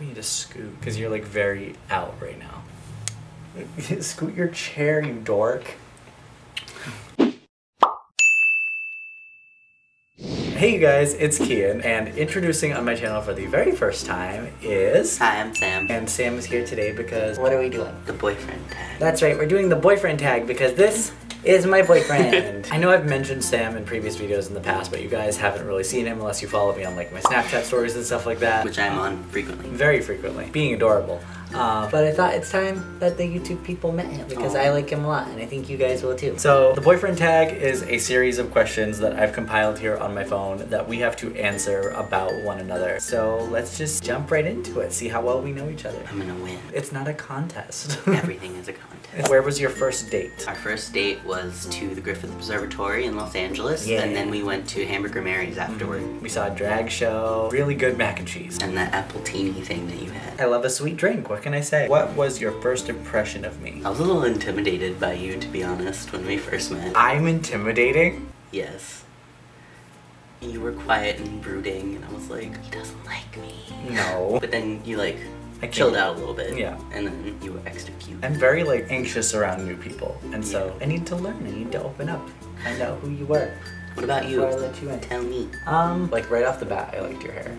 we need to scoot, because you're like very out right now. Scoot your chair, you dork. Hey you guys, it's Kian, and introducing on my channel for the very first time is... Hi, I'm Sam. And Sam is here today because... What are we doing? The boyfriend tag. That's right, we're doing the boyfriend tag because this is my boyfriend. I know I've mentioned Sam in previous videos in the past, but you guys haven't really seen him unless you follow me on like my Snapchat stories and stuff like that. Which I'm on frequently. Very frequently. Being adorable. But I thought it's time that the YouTube people met him because I like him a lot and I think you guys will too. So the boyfriend tag is a series of questions that I've compiled here on my phone that we have to answer about one another. So let's just jump right into it, see how well we know each other. I'm gonna win. It's not a contest. Everything is a contest. Where was your first date? Our first date was to the Griffith Observatory in Los Angeles, Yeah. and then we went to Hamburger Mary's afterward. We saw a drag show, really good mac and cheese. And that appletini thing that you had. I love a sweet drink, what can I say? What was your first impression of me? I was a little intimidated by you, to be honest, when we first met. I'm intimidating? Yes. You were quiet and brooding, and I was like, he doesn't like me. No. But then you like I chilled out a little bit. Yeah. And then you were extra cute. I'm very like anxious around new people, and so I need to learn, I need to open up, find out who you were. What about you? Before I let you in. Tell me. Like right off the bat, I liked your hair.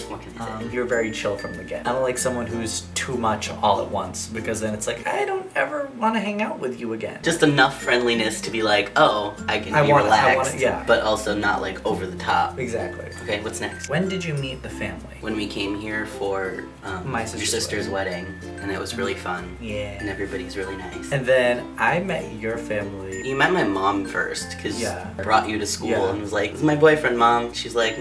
What can I say? You're very chill from the get. I don't like someone who's too much all at once, because then it's like, I don't ever want to hang out with you again. Just enough friendliness to be like, oh, I can be relaxed, yeah. but also not like over the top. Exactly. Okay, what's next? When did you meet the family? When we came here for My your sister's wedding, and it was really fun. Yeah. And everybody's really nice. And then I met your family. You met my mom first, because Yeah. I brought you to school Yeah. and was like, this is my boyfriend, Mom. She's like,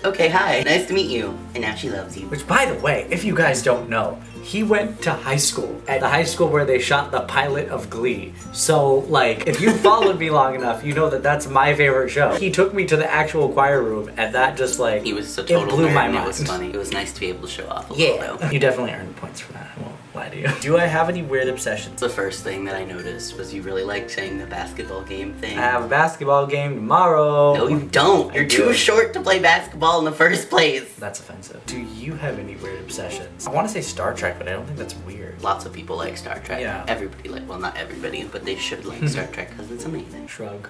okay, hi, nice to meet you. And now she loves you. Which, by the way, if you guys don't know, he went to high school, at the high school where they shot the pilot of Glee. So, like, if you followed me long enough, you know that that's my favorite show. He took me to the actual choir room, and that just, like, He was a total it blew nerd, my and mind. it was funny. It was nice to be able to show off a little, Yeah. though. You definitely earned points for that, I won't lie to you. Do I have any weird obsessions? The first thing that I noticed was you really liked saying the basketball game thing. I have a basketball game tomorrow. No, you don't. You're too short to play basketball in the first place. That's offensive. Do you have any weird obsessions? I want to say Star Trek, but I don't think that's weird. Lots of people like Star Trek. Yeah. Everybody like, well, not everybody, but they should like Star Trek because it's amazing. Shrug.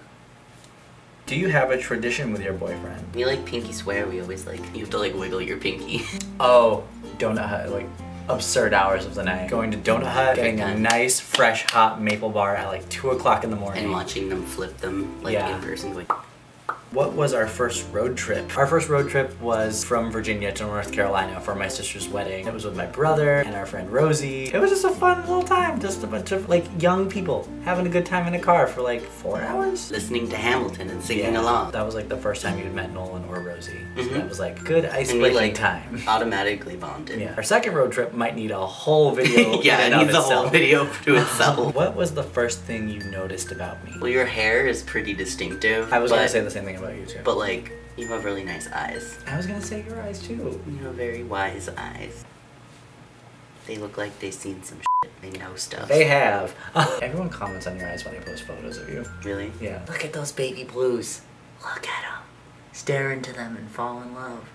Do you have a tradition with your boyfriend? We like pinky swear. We always like, you have to like wiggle your pinky. Oh, Donut Hut, like absurd hours of the night. Going to Donut Hut, getting a nice, fresh, hot maple bar at like 2 o'clock in the morning. And watching them flip them like in person going. What was our first road trip? Our first road trip was from Virginia to North Carolina for my sister's wedding. It was with my brother and our friend Rosie. It was just a fun little time. Just a bunch of like young people having a good time in a car for like 4 hours. Listening to Hamilton and singing along. That was like the first time you'd met Nolan or Rosie. So Mhm. that was like good ice And we breaking like time. automatically bonded. Yeah. Our second road trip might need a whole video. Yeah, in it and needs of a whole itself. video to itself. What was the first thing you noticed about me? Well, your hair is pretty distinctive. I was gonna say the same thing about you too. But like, you have really nice eyes. I was gonna say your eyes too. You have very wise eyes. They look like they've seen some shit. They know stuff. They have. Everyone comments on your eyes when I post photos of you. Really? Yeah. Look at those baby blues. Look at them. Stare into them and fall in love.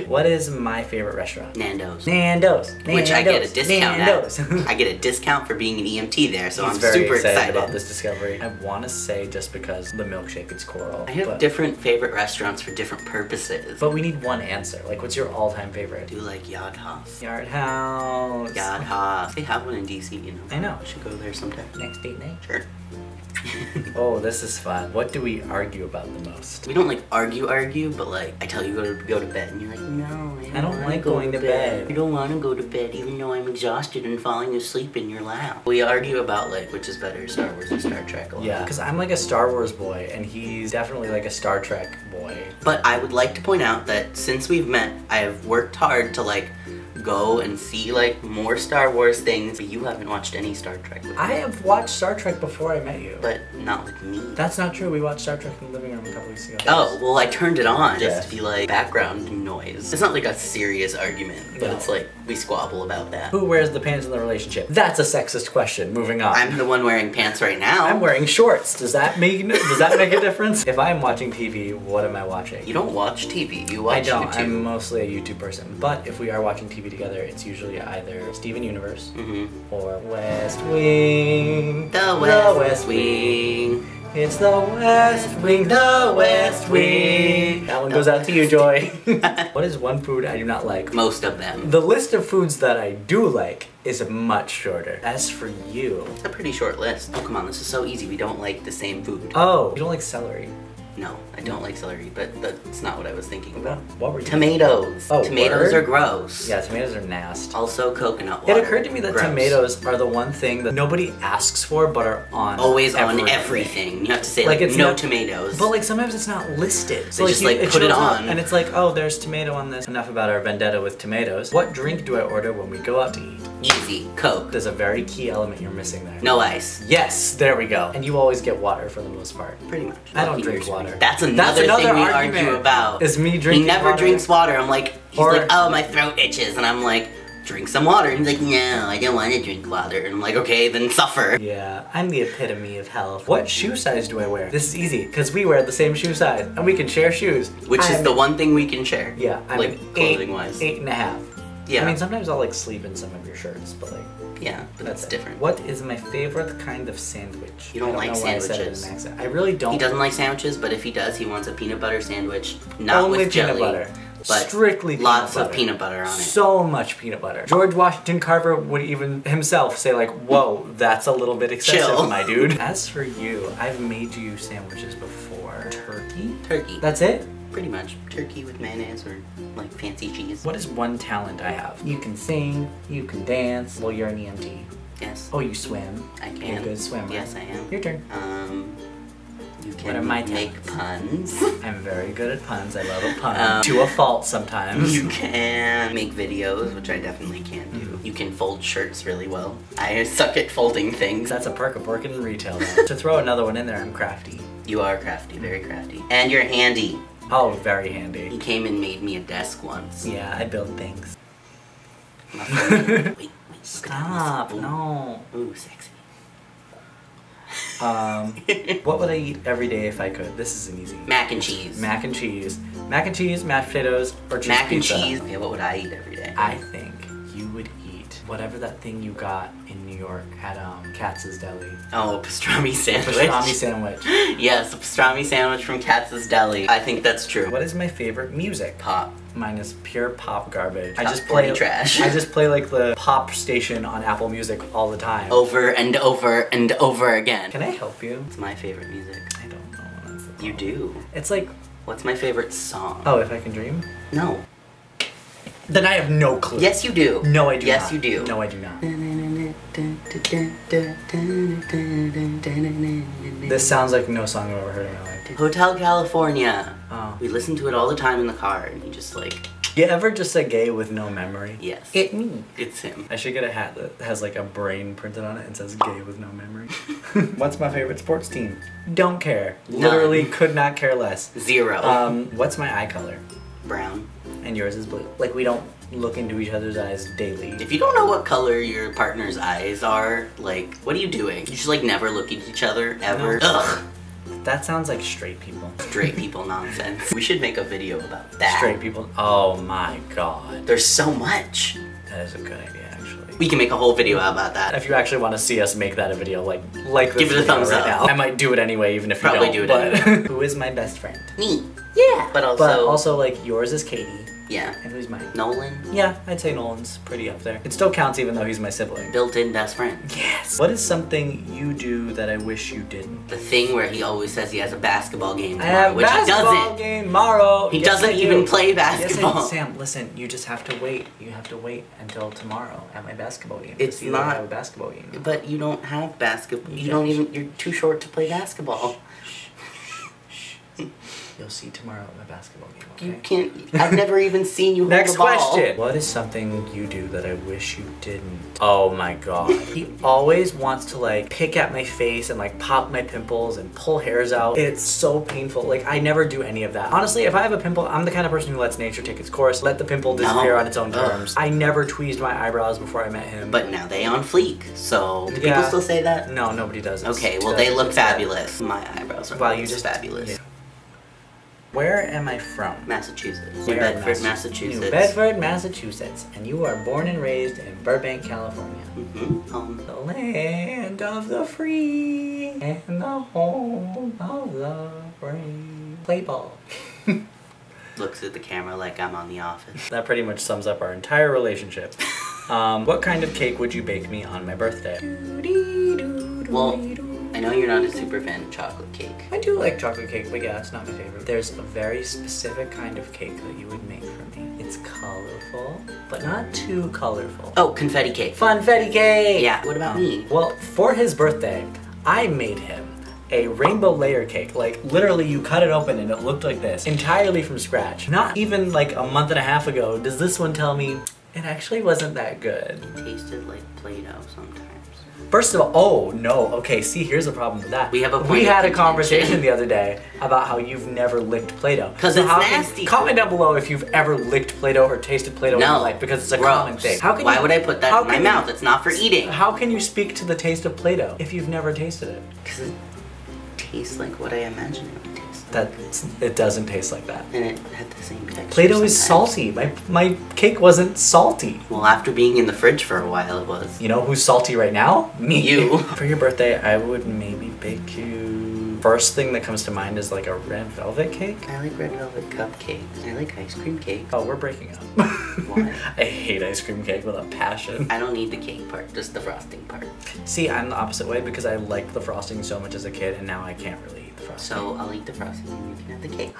What is my favorite restaurant? Nando's. Nando's. Which I get a discount Nando's. at. I get a discount for being an EMT there, so He's I'm very super excited about this discovery. I want to say just because the milkshake is coral. I have different favorite restaurants for different purposes. But we need one answer. Like, what's your all-time favorite? I do like Yard House. Yard House. Yard House. They have one in DC, you know. I know. We should go there sometime. Next date night. Sure. Oh, this is fun. What do we argue about the most? We don't like argue, but like I tell you go to bed, and you're like, no, I don't wanna like go going to bed. You don't want to go to bed, even though I'm exhausted and falling asleep in your lap. We argue about like which is better, Star Wars or Star Trek. A lot. Yeah, because I'm like a Star Wars boy, and he's definitely like a Star Trek boy. But I would like to point out that since we've met, I have worked hard to like go and see like more Star Wars things, but you haven't watched any Star Trek with me. I have watched Star Trek before I met you. But not with me. That's not true. We watched Star Trek in the living room a couple weeks ago. Oh, well, I turned it on just to be like background noise. It's not like a serious argument, but it's like we squabble about that. Who wears the pants in the relationship? That's a sexist question. Moving on. I'm the one wearing pants right now. I'm wearing shorts. Does that make a difference? If I'm watching TV, what am I watching? You don't watch TV. You watch I don't. YouTube. I'm mostly a YouTube person. But if we are watching TV together, it's usually either Steven Universe or West Wing. The West Wing. It's the West Wing, the West Wing. That one goes out to you, Joy. What is one food I do not like? Most of them. The list of foods that I do like is much shorter. As for you... It's a pretty short list. Oh, come on, this is so easy. We don't like the same food. Oh, you don't like celery? No, I don't like celery, but that's not what I was thinking about. What were you Tomatoes. Oh, tomatoes word? are gross. Yeah, tomatoes are nasty. Also coconut water. It occurred to me that tomatoes are the one thing that nobody asks for but are on always on everything. You have to say like it's no not, tomatoes. But like sometimes it's not listed. So they just like put it on. And it's like, oh, there's tomato on this. Enough about our vendetta with tomatoes. What drink do I order when we go out to eat? Easy. Coke. There's a very key element you're missing there. No ice. Yes, there we go. And you always get water for the most part. Pretty much. I don't drink water. That's another thing we argue about. Is me drinking He never water. drinks water. I'm like, he's like, oh, my throat itches. And I'm like, drink some water. And he's like, no, I don't want to drink water. And I'm like, okay, then suffer. Yeah, I'm the epitome of health. What shoe size do I wear? This is easy, because we wear the same shoe size, and we can share shoes. Which is the one thing we can share. Yeah, I'm like clothing-wise. 8.5. Yeah. I mean, sometimes I'll like sleep in some of your shirts, but like... Yeah, but that's different. What is my favorite kind of sandwich? You don't like sandwiches. I really don't. He doesn't like sandwiches, but if he does, he wants a peanut butter sandwich, not Only with jelly. peanut butter. But strictly peanut lots butter. of peanut butter on it. So much peanut butter. George Washington Carver would even himself say like, whoa, that's a little bit excessive, Chill. my dude. As for you, I've made you sandwiches before. Turkey? Turkey. That's it? Pretty much. Turkey with mayonnaise or like fancy cheese. What is one talent I have? You can sing, you can dance. Well, you're an EMT. Yes. Oh, you swim. I can. You're a good swimmer. Yes, I am. Your turn. You What are can my make puns. I'm very good at puns. I love a pun. To a fault sometimes. You can make videos, which I definitely can do. You can fold shirts really well. I suck at folding things. That's a perk of working in retail though. To throw another one in there, I'm crafty. You are crafty, very crafty. And you're handy. Oh, very handy. He came and made me a desk once. Yeah, I build things. wait. Stop, no. Ooh, sexy. What would I eat every day if I could? This is an easy. Mac and cheese. Mac and cheese. Mac and cheese, mashed potatoes, or cheese Mac pizza. and cheese. Okay, what would I eat every day? I think you would eat whatever that thing you got in New York at Katz's Deli. Oh, a pastrami sandwich. Pastrami sandwich. Yes, a pastrami sandwich from Katz's Deli. I think that's true. What is my favorite music? Pop. Mine is pure pop garbage. I Top just play 40 trash. I just play like the pop station on Apple Music all the time. Over and over and over again. Can I help you? It's my favorite music. I don't know what that's called. You do. It's like, What's my favorite song? oh, If I Can Dream? No. Then I have no clue. Yes, you do. No, I do not. Yes, you do. No, I do not. This sounds like no song I've ever heard in my life. Hotel California. Oh. We listen to it all the time in the car, and he just like, You ever just a gay with no memory? yes. It me. It's him. I should get a hat that has like a brain printed on it and says gay with no memory. What's my favorite sports team? Don't care. None. Literally could not care less. 0. What's my eye color? Brown. And yours is blue. Like we don't look into each other's eyes daily. If you don't know what color your partner's eyes are, like, what are you doing? You just like never look at each other, ever. No. Ugh. That sounds like straight people. Straight people nonsense. We should make a video about that. Straight people. Oh my god. There's so much. That is a good idea, actually. We can make a whole video about that. If you actually want to see us make that a video, like this Give it a video thumbs right up. now. I might do it anyway, even if Probably you do don't. it But who is my best friend? Me. Yeah. But But also, like, yours is Katie. Yeah. And who's mine? Nolan. Yeah, I'd say Nolan's pretty up there. It still counts even though he's my sibling. Built-in best friend. Yes. What is something you do that I wish you didn't? The thing where he always says he has a basketball game I tomorrow, have which he basketball doesn't. game tomorrow. He Yes, doesn't I do. even play Yes, basketball. Sam, listen, you just have to wait. You have to wait until tomorrow at my basketball game. It's to see that I not- have a basketball game. But you don't have basketball. You Yeah. don't even. You're too short to play basketball. You'll see tomorrow at my basketball game, okay? You can't. I've never even seen you hold Next the ball. question. What is something you do that I wish you didn't? Oh my god. He always wants to like pick at my face and like pop my pimples and pull hairs out. It's so painful. Like I never do any of that. Honestly, if I have a pimple, I'm the kind of person who lets nature take its course. Let the pimple disappear on its own terms. I never tweezed my eyebrows before I met him. But now they on fleek. So do people still say that? No, nobody does. Okay, well they look fabulous. My eyebrows are just fabulous. Yeah. Where am I from? Massachusetts. New Bedford, Massachusetts. New Bedford, Massachusetts. And you are born and raised in Burbank, California. The land of the free and the home of the brave. Play ball. Looks at the camera like I'm on The Office. That pretty much sums up our entire relationship. What kind of cake would you bake me on my birthday? Well, I know you're not a super fan of chocolate cake. I do like chocolate cake, but yeah, it's not my favorite. There's a very specific kind of cake that you would make for me. It's colorful, but not too colorful. Oh, confetti cake. Funfetti cake! Yeah, what about me? Well, for his birthday, I made him a rainbow layer cake. Like, literally, you cut it open and it looked like this. Entirely from scratch. Not even like a month and a half ago does this one tell me it actually wasn't that good. It tasted like Play-Doh sometimes. First of all, oh no, okay, see, here's the problem with that. We have a point We of had a contention. conversation the other day about how you've never licked Play-Doh. Because it's nasty. Comment down below if you've ever licked Play-Doh or tasted Play-Doh in your life, because it's a common thing. Why would I put that in my mouth? It's not for eating. How can you speak to the taste of Play-Doh if you've never tasted it? Because it tastes like what I imagine it would taste like. It doesn't taste like that. And it had the same texture. Play-Doh is salty. My cake wasn't salty. Well, after being in the fridge for a while, it was. You know who's salty right now? Me. You. For your birthday, I would maybe bake you... First thing that comes to mind is like a red velvet cake. I like red velvet cupcakes. I like ice cream cake. Oh, we're breaking up. Why? I hate ice cream cake with a passion. I don't need the cake part, just the frosting part. See, I'm the opposite way because I liked the frosting so much as a kid and now I can't really eat the frosting. So I'll eat the frosting and you can have the cake.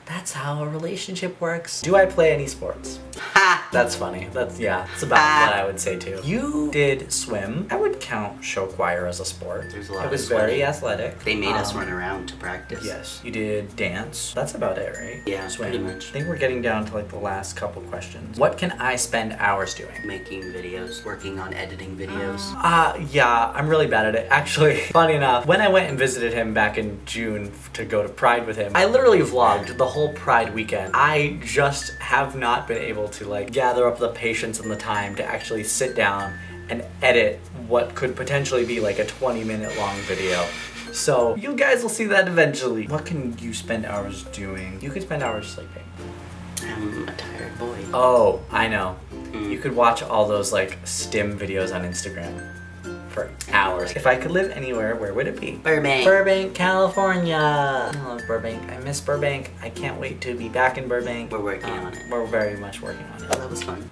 That's how a relationship works. Do I play any sports? Ha! That's funny. That's about what I would say too. You did swim. I would count show choir as a sport. There's a lot It was very athletic. They made us run around to practice. Yes. You did dance. That's about it, right? Yeah, swim. pretty much. I think we're getting down to like the last couple questions. What can I spend hours doing? Making videos, working on editing videos. Yeah, I'm really bad at it. Actually, funny enough, when I went and visited him back in June to go to Pride with him, I literally vlogged the whole Pride weekend. I just have not been able to like gather up the patience and the time to actually sit down and edit what could potentially be like a 20-minute long video. So you guys will see that eventually. What can you spend hours doing? You could spend hours sleeping. I'm a tired boy. Oh, I know. You could watch all those like stim videos on Instagram for hours. If I could live anywhere, where would it be? Burbank. Burbank, California. I love Burbank. I miss Burbank. I can't wait to be back in Burbank. We're working on it. We're very much working on it. Oh, that was fun.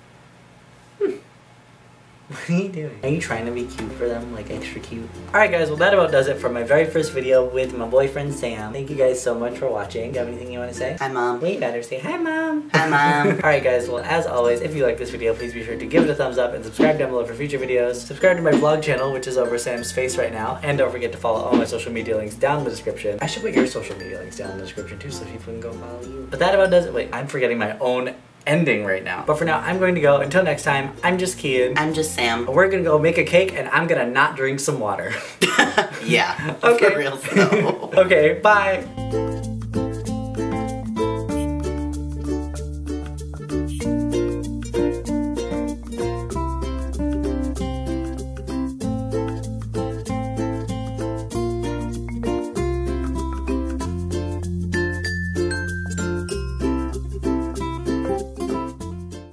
What are you doing? Are you trying to be cute for them? Like extra cute? Alright guys, well that about does it for my very first video with my boyfriend Sam. Thank you guys so much for watching. Do you have anything you want to say? Hi, Mom. Well, you better say hi, Mom. Hi, Mom. Alright guys, well as always, if you like this video, please be sure to give it a thumbs up and subscribe down below for future videos. Subscribe to my vlog channel, which is over Sam's face right now. And don't forget to follow all my social media links down in the description. I should put your social media links down in the description too so people can go follow you. But that about does it. Wait, I'm forgetting my own ending right now. But for now, I'm going to go. Until next time, I'm just Kian. I'm just Sam. We're gonna go make a cake and I'm gonna not drink some water. Yeah. Okay. For real, so. Okay, bye.